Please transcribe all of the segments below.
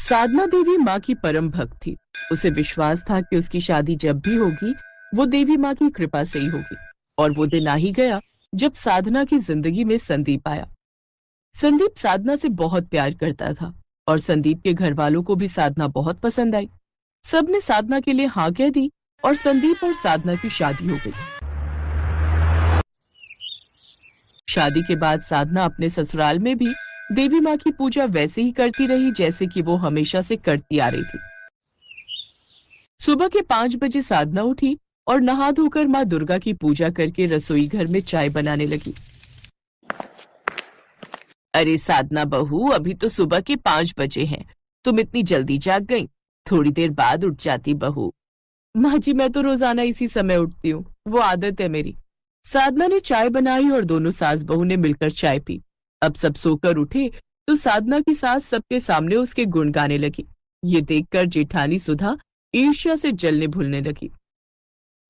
साधना देवी माँ की परम भक्त थी। उसे विश्वास था कि उसकी शादी जब भी होगी वो देवी माँ की कृपा से ही होगी। और वो दिन आ ही गया जब साधना की जिंदगी में संदीप आया। संदीप साधना से बहुत प्यार करता था और संदीप के घर वालों को भी साधना बहुत पसंद आई। सबने साधना के लिए हाँ कह दी और संदीप और साधना की शादी हो गई। शादी के बाद साधना अपने ससुराल में भी देवी माँ की पूजा वैसे ही करती रही जैसे कि वो हमेशा से करती आ रही थी। सुबह के 5 बजे साधना उठी और नहा धोकर माँ दुर्गा की पूजा करके रसोई घर में चाय बनाने लगी। अरे साधना बहू, अभी तो सुबह के 5 बजे हैं। तुम इतनी जल्दी जाग गई? थोड़ी देर बाद उठ जाती बहू। माँ जी, मैं तो रोजाना इसी समय उठती हूँ, वो आदत है मेरी। साधना ने चाय बनाई और दोनों सास बहू ने मिलकर चाय पी। अब सब सोकर उठे तो साधना की सास सबके सामने उसके गुण गाने लगी। ये देखकर जेठानी सुधा ईर्ष्या से जलने भूलने लगी।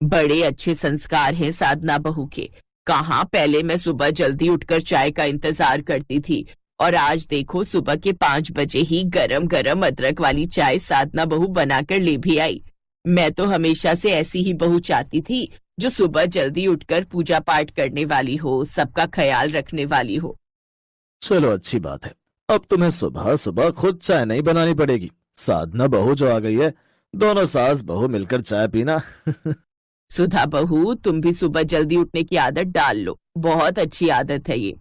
बड़े अच्छे संस्कार हैं साधना बहू के। कहाँ पहले मैं सुबह जल्दी उठकर चाय का इंतजार करती थी और आज देखो सुबह के 5 बजे ही गरम गरम अदरक वाली चाय साधना बहू बनाकर ले भी आई। मैं तो हमेशा से ऐसी ही बहू चाहती थी जो सुबह जल्दी उठकर पूजा पाठ करने वाली हो, सबका ख्याल रखने वाली हो। चलो अच्छी बात है, अब तुम्हें सुबह सुबह खुद चाय नहीं बनानी पड़ेगी। साधना बहू जो आ गई है, दोनों सास बहू मिलकर चाय पीना। सुधा बहू, तुम भी सुबह जल्दी उठने की आदत डाल लो, बहुत अच्छी आदत है ये।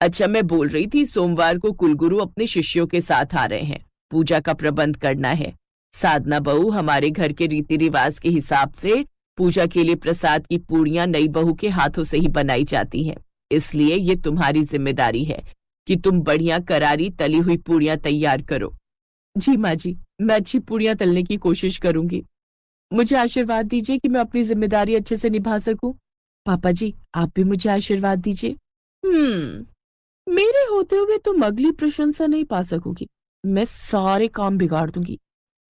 अच्छा, मैं बोल रही थी सोमवार को कुलगुरु अपने शिष्यों के साथ आ रहे हैं, पूजा का प्रबंध करना है। साधना बहू, हमारे घर के रीति रिवाज के हिसाब से पूजा के लिए प्रसाद की पूड़ियां नई बहू के हाथों से ही बनाई जाती हैं, इसलिए ये तुम्हारी जिम्मेदारी है कि तुम बढ़िया करारी तली हुई पूड़ियां तैयार करो। जी माँ जी, मैं अच्छी पूड़ियां तलने की कोशिश करूंगी। मुझे आशीर्वाद दीजिए कि मैं अपनी जिम्मेदारी अच्छे से निभा सकूं। पापा जी, आप भी मुझे आशीर्वाद दीजिए। मेरे होते हुए तुम अगली प्रशंसा नहीं पा सकोगी। मैं सारे काम बिगाड़ दूंगी।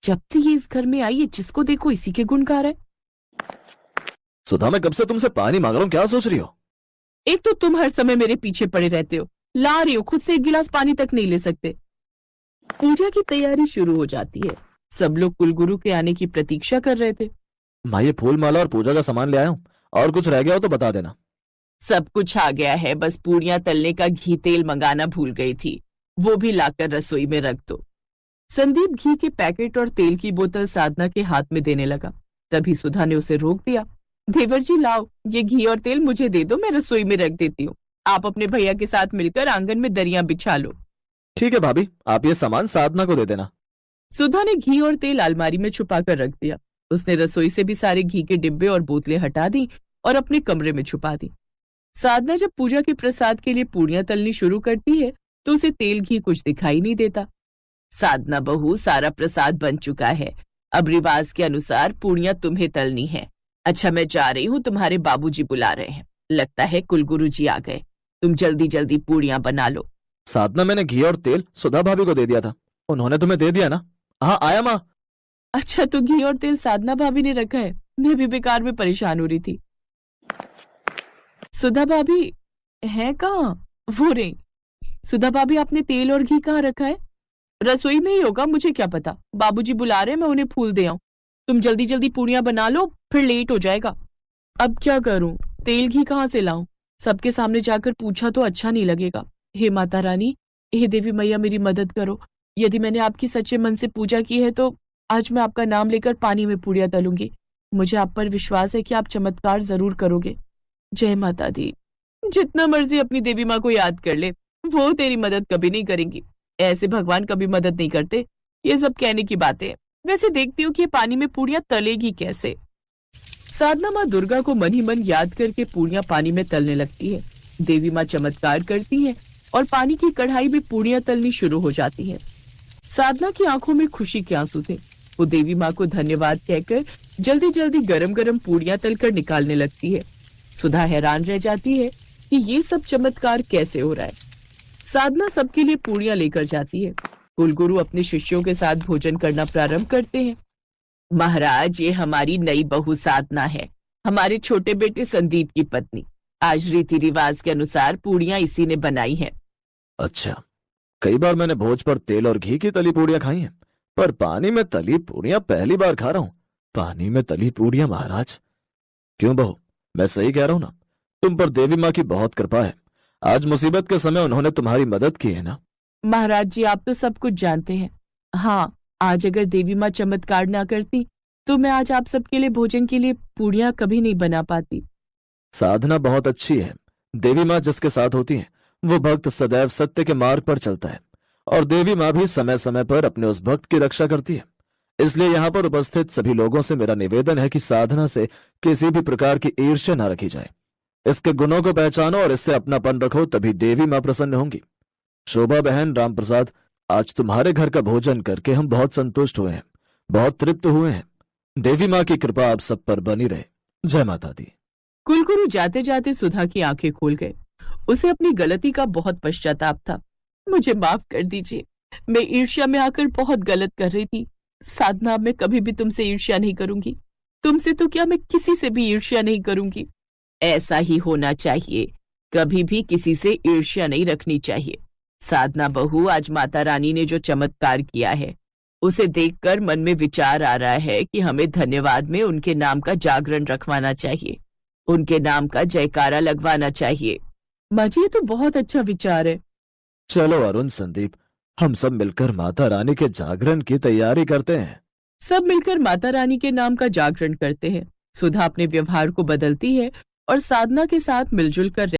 जब से ये इस घर में आई है, जिसको देखो इसी के गुण गा रहा है। सुधा, मैं कब से तुमसे पानी मांग रहा हूँ, क्या सोच रही हो? एक तो तुम हर समय मेरे पीछे पड़े रहते हो, ला रही हो, खुद से एक गिलास पानी तक नहीं ले सकते। पूजा की तैयारी शुरू हो जाती है। सब लोग कुलगुरु के आने की प्रतीक्षा कर रहे थे। मैं ये फूल माला और पूजा का सामान ले आया हूँ, और कुछ रह गया हो तो बता देना। सब कुछ आ गया है, बस पूड़ियां तलने का घी तेल मंगाना भूल गई थी, वो भी लाकर रसोई में रख दो। संदीप घी के पैकेट और तेल की बोतल साधना के हाथ में देने लगा। तभी सुधा ने उसे रोक दिया। देवर जी, लाओ, ये घी और तेल मुझे दे दो, मैं रसोई में रख देती हूँ। आप अपने भैया के साथ मिलकर आंगन में दरियां बिछा लो। ठीक है भाभी, आप ये सामान साधना को दे देना। सुधा ने घी और तेल अलमारी में छुपा कर रख दिया। उसने रसोई से भी सारे घी के डिब्बे और बोतलें हटा दी और अपने कमरे में छुपा दी। साधना जब पूजा के प्रसाद के लिए पूड़ियां तलनी शुरू करती है तो उसे तेल घी कुछ दिखाई नहीं देता। साधना बहू, सारा प्रसाद बन चुका है, अब रिवाज के अनुसार पूड़ियां तुम्हें तलनी है। अच्छा, मैं जा रही हूँ, तुम्हारे बाबूजी बुला रहे हैं, लगता है कुलगुरु जी आ गए। तुम जल्दी जल्दी पूड़ियां बना लो। साधना, मैंने घी और तेल सुधा भाभी को दे दिया था, उन्होंने तुम्हें दे दिया ना? हाँ, आया माँ। अच्छा, तो घी और तेल साधना भाभी ने रखा है, मैं भी बेकार में परेशान हो रही थी। सुधा भाभी है कहाँ? वो रही। सुधा भाभी, आपने तेल और घी कहाँ रखा है? रसोई में ही होगा, मुझे क्या पता। बाबूजी बुला रहे हैं, मैं उन्हें फूल दे आऊं। तुम जल्दी जल्दी पूड़ियां बना लो, फिर लेट हो जाएगा। अब क्या करूं, तेल घी कहाँ से लाऊं? सबके सामने जाकर पूछा तो अच्छा नहीं लगेगा। हे माता रानी, हे देवी मैया, मेरी मदद करो। यदि मैंने आपकी सच्चे मन से पूजा की है तो आज मैं आपका नाम लेकर पानी में पूड़ियां तलूंगी। मुझे आप पर विश्वास है कि आप चमत्कार जरूर करोगे। जय माता दी। जितना मर्जी अपनी देवी माँ को याद कर ले, वो तेरी मदद कभी नहीं करेंगी। ऐसे भगवान कभी मदद नहीं करते। ये सब कहने की बातें हैं। वैसे देखती हूँ कि ये पानी में पूड़ियां तलेगी कैसे। साधना माँ दुर्गा को मन ही मन याद करके पूड़ियां पानी में तलने लगती है। देवी माँ चमत्कार करती हैं और पानी की कढ़ाई में पूड़ियां तलनी शुरू हो जाती हैं। साधना की आंखों में खुशी के आंसू थे। वो देवी माँ को धन्यवाद कहकर जल्दी जल्दी गरम गरम पूड़ियां तलकर निकालने लगती है। सुधा हैरान रह जाती है कि ये सब चमत्कार कैसे हो रहा है। साधना सबके लिए पूड़ियां लेकर जाती है। कुलगुरु अपने शिष्यों के साथ भोजन करना प्रारंभ करते हैं। महाराज, ये हमारी नई बहू साधना है, हमारे छोटे बेटे संदीप की पत्नी। आज रीति रिवाज के अनुसार पूड़ियां इसी ने बनाई हैं। अच्छा, कई बार मैंने भोज पर तेल और घी की तली पूड़ियां खाई हैं, पर पानी में तली पूड़ियां पहली बार खा रहा हूं। पानी में तली पूड़ियां महाराज? क्यों बहू, मैं सही कह रहा हूं ना? तुम पर देवी माँ की बहुत कृपा है। आज मुसीबत के समय उन्होंने तुम्हारी मदद की है ना। महाराज जी, आप तो सब कुछ जानते हैं। हाँ, आज अगर देवी माँ चमत्कार ना करती तो मैं आज आप सबके लिए भोजन के लिए पूड़ियां कभी नहीं बना पाती। साधना बहुत अच्छी है। देवी माँ जिसके साथ होती है वो भक्त सदैव सत्य के मार्ग पर चलता है, और देवी माँ भी समय समय पर अपने उस भक्त की रक्षा करती है। इसलिए यहाँ पर उपस्थित सभी लोगों से मेरा निवेदन है कि साधना से किसी भी प्रकार की ईर्ष्या न रखी जाए। इसके गुणों को पहचानो और इससे अपनापन रखो, तभी देवी माँ प्रसन्न होंगी। शोभा बहन, राम प्रसाद, आज तुम्हारे घर का भोजन करके हम बहुत संतुष्ट हुए हैं, बहुत तृप्त हुए हैं। देवी माँ की कृपा आप सब पर बनी रहे। जय माता दी। कुलगुरु जाते जाते सुधा की आंखें खोल गए। उसे अपनी गलती का बहुत पश्चाताप था। मुझे माफ कर दीजिए, मैं ईर्ष्या में आकर बहुत गलत कर रही थी। साधना, मैं कभी भी तुमसे ईर्ष्या नहीं करूंगी। तुमसे तो क्या, मैं किसी से भी ईर्ष्या नहीं करूंगी। ऐसा ही होना चाहिए, कभी भी किसी से ईर्ष्या नहीं रखनी चाहिए। साधना बहू, आज माता रानी ने जो चमत्कार किया है उसे देखकर मन में विचार आ रहा है कि हमें धन्यवाद में उनके नाम का जागरण रखवाना चाहिए, उनके नाम का जयकारा लगवाना चाहिए। माँ जी, ये तो बहुत अच्छा विचार है। चलो अरुण, संदीप, हम सब मिलकर माता रानी के जागरण की तैयारी करते हैं। सब मिलकर माता रानी के नाम का जागरण करते हैं। सुधा अपने व्यवहार को बदलती है और साधना के साथ मिलजुल कर